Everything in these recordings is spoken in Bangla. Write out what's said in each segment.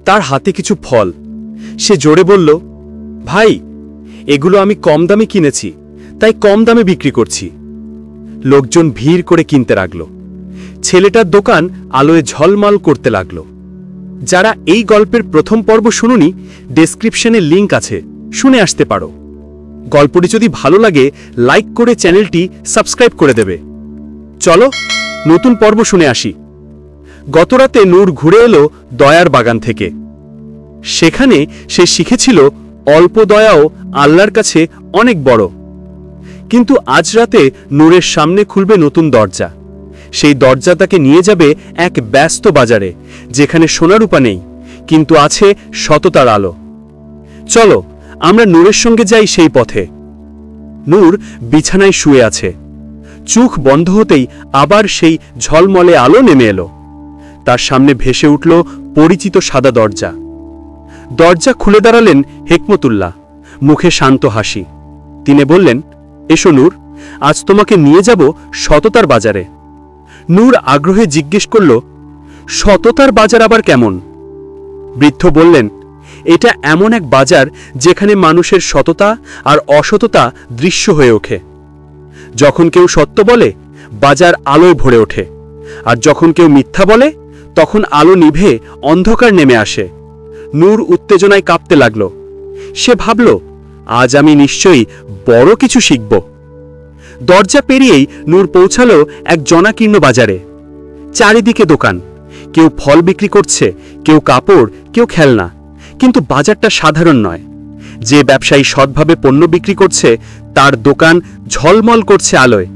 তার হাতে কিছু ফল। সে জোরে বলল, ভাই, এগুলো আমি কম দামে কিনেছি, তাই কম দামে বিক্রি করছি। লোকজন ভিড় করে কিনতে লাগল। ছেলেটার দোকান আলোয় ঝলমল করতে লাগল। যারা এই গল্পের প্রথম পর্ব শুনুনি, ডেসক্রিপশনে লিংক আছে, শুনে আসতে পারো। গল্পটি যদি ভালো লাগে লাইক করে চ্যানেলটি সাবস্ক্রাইব করে দেবে। চলো নতুন পর্ব শুনে আসি। গতরাতে নূর ঘুরে এলো দয়ার বাগান থেকে। সেখানে সে শিখেছিল অল্প দয়াও আল্লাহর কাছে অনেক বড়। কিন্তু আজ রাতে নূরের সামনে খুলবে নতুন দরজা। সেই দরজা তাকে নিয়ে যাবে এক ব্যস্ত বাজারে, যেখানে সোনারূপা নেই, কিন্তু আছে সততার আলো। চলো আমরা নূরের সঙ্গে যাই সেই পথে। নূর বিছানায় শুয়ে আছে। চোখ বন্ধ হতেই আবার সেই ঝলমলে আলো নেমে এলো। তার সামনে ভেসে উঠল পরিচিত সাদা দরজা। দরজা খুলে দাঁড়ালেন হেকমতুল্লাহ, মুখে শান্ত হাসি। তিনি বললেন, এসো নূর, আজ তোমাকে নিয়ে যাব সততার বাজারে। নূর আগ্রহে জিজ্ঞেস করল, সততার বাজার আবার কেমন? বৃদ্ধ বললেন, এটা এমন এক বাজার যেখানে মানুষের সততা আর অসততা দৃশ্য হয়ে ওঠে। যখন কেউ সত্য বলে, বাজার আলোয় ভরে ওঠে, আর যখন কেউ মিথ্যা বলে, তখন আলো নিভে অন্ধকার নেমে আসে। নূর উত্তেজনায় কাঁপতে লাগল। সে ভাবল, আজ আমি নিশ্চয়ই বড় কিছু শিখব। দরজা পেরিয়েই নূর পৌঁছালো এক জনাকীর্ণ বাজারে। চারিদিকে দোকান, কেউ ফল বিক্রি করছে, কেউ কাপড়, কেউ খেলনা। কিন্তু বাজারটা সাধারণ নয়। যে ব্যবসায়ী সৎভাবে পণ্য বিক্রি করছে, তার দোকান ঝলমল করছে আলোয়,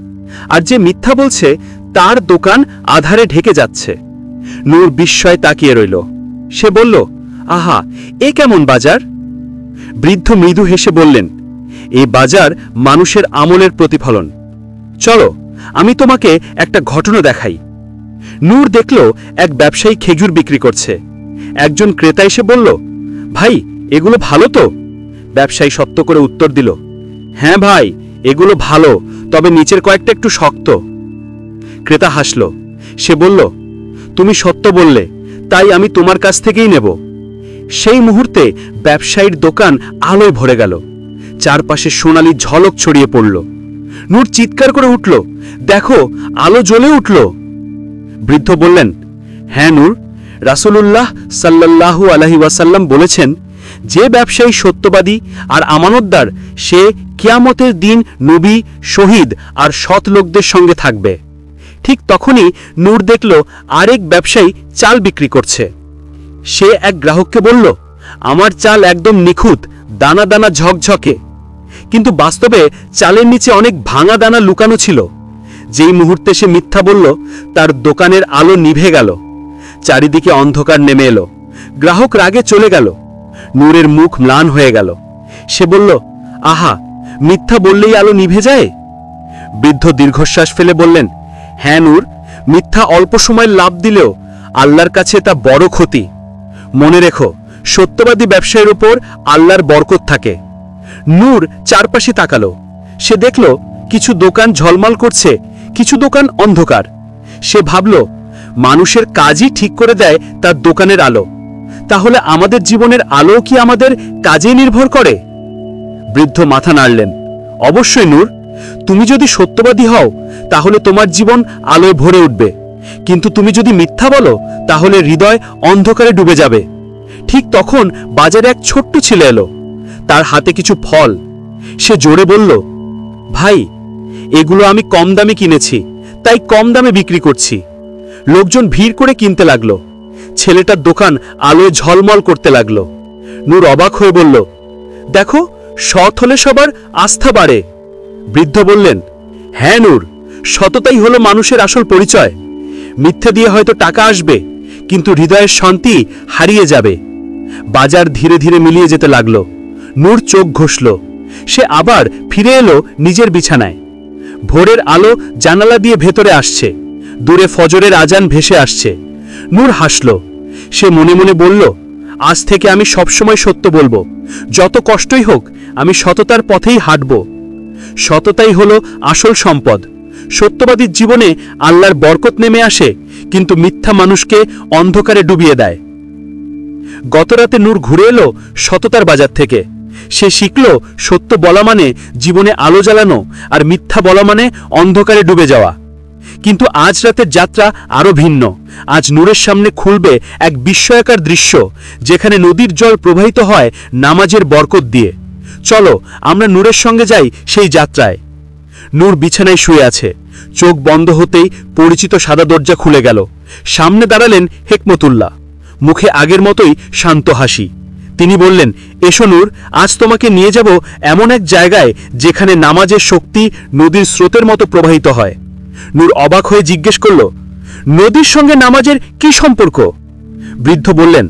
আর যে মিথ্যা বলছে, তার দোকান আধারে ঢেকে যাচ্ছে। নূর বিস্ময়ে তাকিয়ে রইল। সে বলল, আহা, এ কেমন বাজার? বৃদ্ধ মৃদু হেসে বললেন, এই বাজার মানুষের আমলের প্রতিফলন। চলো আমি তোমাকে একটা ঘটনা দেখাই। নূর দেখল এক ব্যবসায়ী খেজুর বিক্রি করছে। একজন ক্রেতা এসে বলল, ভাই, এগুলো ভালো তো? ব্যবসায়ী সত্য করে উত্তর দিল, হ্যাঁ ভাই, এগুলো ভালো, তবে নিচের কয়েকটা একটু শক্ত। ক্রেতা হাসল। সে বলল, তুমি সত্য বললে, তাই আমি তোমার কাছ থেকেই নেব। সেই মুহূর্তে ব্যবসায়ীর দোকান আলোয় ভরে গেল। চারপাশে সোনালি ঝলক ছড়িয়ে পড়ল। নূর চিৎকার করে উঠল, দেখো, আলো জ্বলে উঠল। বৃদ্ধ বললেন, হ্যাঁ নূর, রাসূলুল্লাহ সাল্লাল্লাহু আলাইহি ওয়াসাল্লাম বলেছেন, যে ব্যবসায়ী সত্যবাদী আর আমানতদার, সে কিয়ামতের দিন নবী, শহীদ আর সৎ লোকদের সঙ্গে থাকবে। ঠিক তখনই নূর দেখল আরেক ব্যবসায়ী চাল বিক্রি করছে। সে এক গ্রাহককে বলল, আমার চাল একদম নিখুঁত, দানা দানা ঝকঝকে। কিন্তু বাস্তবে চালের নিচে অনেক ভাঙা দানা লুকানো ছিল। যেই মুহূর্তে সে মিথ্যা বলল, তার দোকানের আলো নিভে গেল। চারিদিকে অন্ধকার নেমে এলো। গ্রাহক রাগে চলে গেল। নূরের মুখ ম্লান হয়ে গেল। সে বলল, আহা, মিথ্যা বললেই আলো নিভে যায়? বৃদ্ধ দীর্ঘশ্বাস ফেলে বললেন, হ্যাঁ নূর, মিথ্যা অল্প সময় লাভ দিলেও আল্লাহর কাছে তা বড় ক্ষতি। মনে রেখো, সত্যবাদী ব্যবসায়ের উপর আল্লাহর বরকত থাকে। নূর চারপাশে তাকালো। সে দেখল কিছু দোকান ঝলমল করছে, কিছু দোকান অন্ধকার। সে ভাবল, মানুষের কাজই ঠিক করে দেয় তার দোকানের আলো। তাহলে আমাদের জীবনের আলো কি আমাদের কাজে নির্ভর করে? বৃদ্ধ মাথা নাড়লেন, অবশ্যই নূর, তুমি যদি সত্যবাদী হও, তাহলে তোমার জীবন আলোয় ভরে উঠবে। কিন্তু তুমি যদি মিথ্যা বলো, তাহলে হৃদয় অন্ধকারে ডুবে যাবে। ঠিক তখন বাজারে এক ছোট্ট ছেলে এলো। তার হাতে কিছু ফল। সে জোরে বলল, ভাই, এগুলো আমি কম দামে কিনেছি, তাই কম দামে বিক্রি করছি। লোকজন ভিড় করে কিনতে লাগলো। ছেলেটার দোকান আলোয় ঝলমল করতে লাগলো। নূর অবাক হয়ে বলল, দেখো, সৎ হলে সবার আস্থা বাড়ে। বৃদ্ধ বললেন, হ্যাঁ নূর, সততাই হলো মানুষের আসল পরিচয়। মিথ্যে দিয়ে হয়তো টাকা আসবে, কিন্তু হৃদয়ের শান্তি হারিয়ে যাবে। বাজার ধীরে ধীরে মিলিয়ে যেতে লাগলো। নূর চোখ ঘষল। সে আবার ফিরে এলো নিজের বিছানায়। ভোরের আলো জানালা দিয়ে ভেতরে আসছে। দূরে ফজরের আজান ভেসে আসছে। নূর হাসল। সে মনে মনে বলল, আজ থেকে আমি সবসময় সত্য বলবো। যত কষ্টই হোক, আমি সততার পথেই হাঁটব। সততাই হলো আসল সম্পদ। সত্যবাদীর জীবনে আল্লাহর বরকত নেমে আসে, কিন্তু মিথ্যা মানুষকে অন্ধকারে ডুবিয়ে দেয়। গতরাতে নূর ঘুরে এলো সততার বাজার থেকে। সে শিখল সত্য বলা মানে জীবনে আলো জ্বালানো, আর মিথ্যা বলা মানে অন্ধকারে ডুবে যাওয়া। কিন্তু আজ রাতের যাত্রা আরও ভিন্ন। আজ নূরের সামনে খুলবে এক বিস্ময়কর দৃশ্য, যেখানে নদীর জল প্রবাহিত হয় নামাজের বরকত দিয়ে। চলো আমরা নূরের সঙ্গে যাই সেই যাত্রায়। নূর বিছানায় শুয়ে আছে। চোখ বন্ধ হতেই পরিচিত সাদা দরজা খুলে গেল। সামনে দাঁড়ালেন হেকমতুল্লাহ, মুখে আগের মতোই শান্ত হাসি। তিনি বললেন, এসো নূর, আজ তোমাকে নিয়ে যাব এমন এক জায়গায় যেখানে নামাজের শক্তি নদীর স্রোতের মতো প্রবাহিত হয়। নূর অবাক হয়ে জিজ্ঞেস করল, নদীর সঙ্গে নামাজের কি সম্পর্ক? বৃদ্ধ বললেন,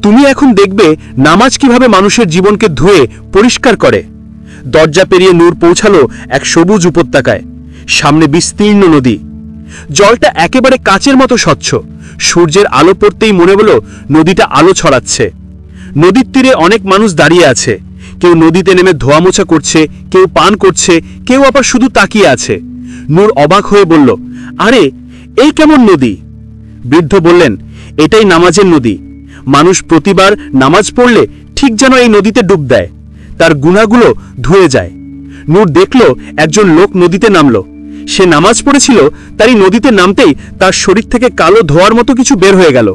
তুমি এখন দেখবে নামাজ কিভাবে মানুষের জীবনকে ধুয়ে পরিষ্কার করে। দরজা পেরিয়ে নূর পৌঁছালো এক সবুজ উপত্যকায়। সামনে বিস্তীর্ণ নদী। জলটা একেবারে কাচের মতো স্বচ্ছ। সূর্যের আলো পড়তেই মনে হলো নদীটা আলো ছড়াচ্ছে। নদীর তীরে অনেক মানুষ দাঁড়িয়ে আছে। কেউ নদীতে নেমে ধোয়া মোছা করছে, কেউ পান করছে, কেউ আবার শুধু তাকিয়ে আছে। নূর অবাক হয়ে বলল, আরে এই কেমন নদী? বৃদ্ধ বললেন, এটাই নামাজের নদী। মানুষ প্রতিবার নামাজ পড়লে ঠিক যেন এই নদীতে ডুব দেয়, তার গুনাহগুলো ধুয়ে যায়। নূর দেখল একজন লোক নদীতে নামল। সে নামাজ পড়েছিল, তারই নদীতে নামতেই তার শরীর থেকে কালো ধোয়ার মতো কিছু বের হয়ে গেল।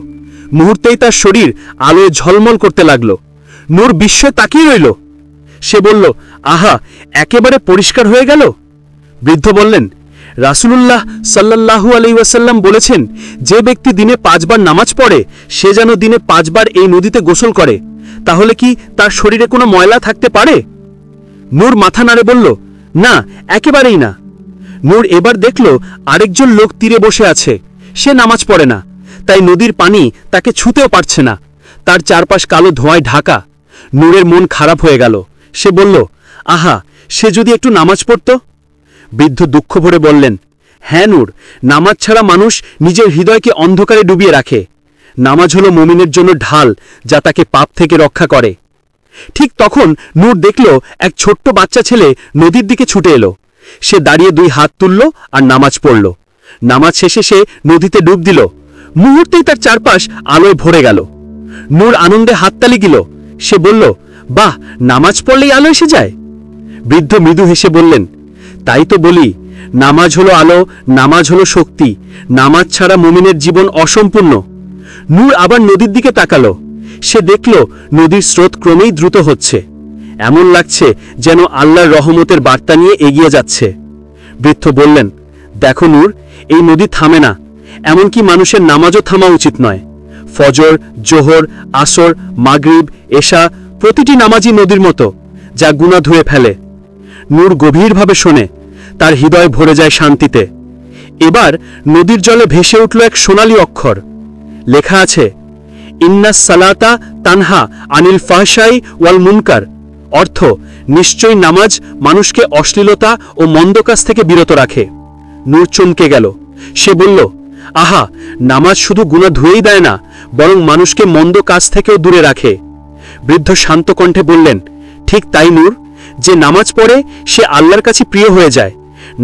মুহূর্তেই তার শরীর আলোয় ঝলমল করতে লাগল। নূর বিস্ময়ে তাকিয়ে রইল। সে বলল, আহা, একেবারে পরিষ্কার হয়ে গেল। বৃদ্ধ বললেন, রাসূলুল্লাহ সাল্লাল্লাহু আলাইহি ওয়াসাল্লাম বলেছেন, যে ব্যক্তি দিনে 5 বার নামাজ পড়ে সে যেন দিনে 5 বার এই নদীতে গোসল করে। তাহলে কি তার শরীরে কোনো ময়লা থাকতে পারে? নূর মাথা নাড়ে বলল, না, একেবারেই না। নূর এবার দেখল আরেকজন লোক তীরে বসে আছে। সে নামাজ পড়ে না, তাই নদীর পানি তাকে ছুঁতেও পারছে না। তার চারপাশ কালো ধোঁয়ায় ঢাকা। নূরের মন খারাপ হয়ে গেল। সে বলল, আহা, সে যদি একটু নামাজ পড়ত। বৃদ্ধ দুঃখ ভরে বললেন, হ্যাঁ নূর, নামাজ ছাড়া মানুষ নিজের হৃদয়কে অন্ধকারে ডুবিয়ে রাখে। নামাজ হলো মুমিনের জন্য ঢাল, যা তাকে পাপ থেকে রক্ষা করে। ঠিক তখন নূর দেখল এক ছোট্ট বাচ্চা ছেলে নদীর দিকে ছুটে এলো। সে দাঁড়িয়ে 2 হাত তুলল আর নামাজ পড়ল। নামাজ শেষে সে নদীতে ডুব দিল। মুহূর্তেই তার চারপাশ আলোয় ভরে গেল। নূর আনন্দে হাততালি দিল। সে বলল, বাহ, নামাজ পড়লেই আলো এসে যায়। বৃদ্ধ মৃদু হেসে বললেন, তাই তো বলি, নামাজ হলো আলো, নামাজ হলো শক্তি। নামাজ ছাড়া মুমিনের জীবন অসম্পূর্ণ। নূর আবার নদীর দিকে তাকালো। সে দেখল নদীর স্রোত ক্রমেই দ্রুত হচ্ছে। এমন লাগছে যেন আল্লাহর রহমতের বার্তা নিয়ে এগিয়ে যাচ্ছে। বৃদ্ধ বললেন, দেখো নূর, এই নদী থামে না। এমনকি মানুষের নামাজও থামা উচিত নয়। ফজর, জোহর, আসর, মাগরিব, এশা, প্রতিটি নামাজই নদীর মতো, যা গুনাহ ধুয়ে ফেলে। নূর গভীরভাবে শোনে। তার হৃদয় ভরে যায় শান্তিতে। এবার নদীর জলে ভেসে উঠল এক সোনালী অক্ষর। লেখা আছে, ইন্নাস সালাতা তানহা আনিল ফাহশাই ওয়াল মুনকার। অর্থ, নিশ্চয়ই নামাজ মানুষকে অশ্লীলতা ও মন্দ কাজ থেকে বিরত রাখে। নূর চমকে গেল। সে বলল, আহা, নামাজ শুধু গুনাহ ধুয়েই দেয় না, বরং মানুষকে মন্দ কাজ থেকেও দূরে রাখে। বৃদ্ধ শান্ত কণ্ঠে বললেন, ঠিক তাই নূর, যে নামাজ পড়ে সে আল্লাহর কাছে প্রিয় হয়ে যায়।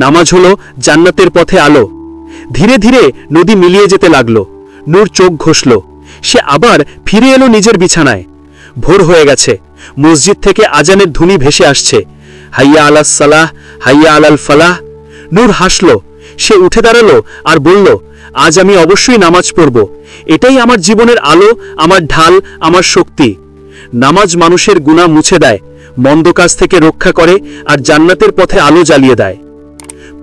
নামাজ হলো জান্নাতের পথে আলো। ধীরে ধীরে নদী মিলিয়ে যেতে লাগলো। নূর চোখ ঘষল। সে আবার ফিরে এলো নিজের বিছানায়। ভোর হয়ে গেছে। মসজিদ থেকে আজানের ধ্বনি ভেসে আসছে, হাইয়া আলাস সালাহ, হাইয়া আলাল ফালাহ। নূর হাসল। সে উঠে দাঁড়ালো আর বলল, আজ আমি অবশ্যই নামাজ পড়ব। এটাই আমার জীবনের আলো, আমার ঢাল, আমার শক্তি। নামাজ মানুষের গুনাহ মুছে দেয়, মন্দ কাজ থেকে রক্ষা করে, আর জান্নাতের পথে আলো জ্বালিয়ে দেয়।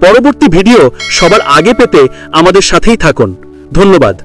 পরবর্তী ভিডিও সবার আগে পেতে আমাদের সাথেই থাকুন। ধন্যবাদ।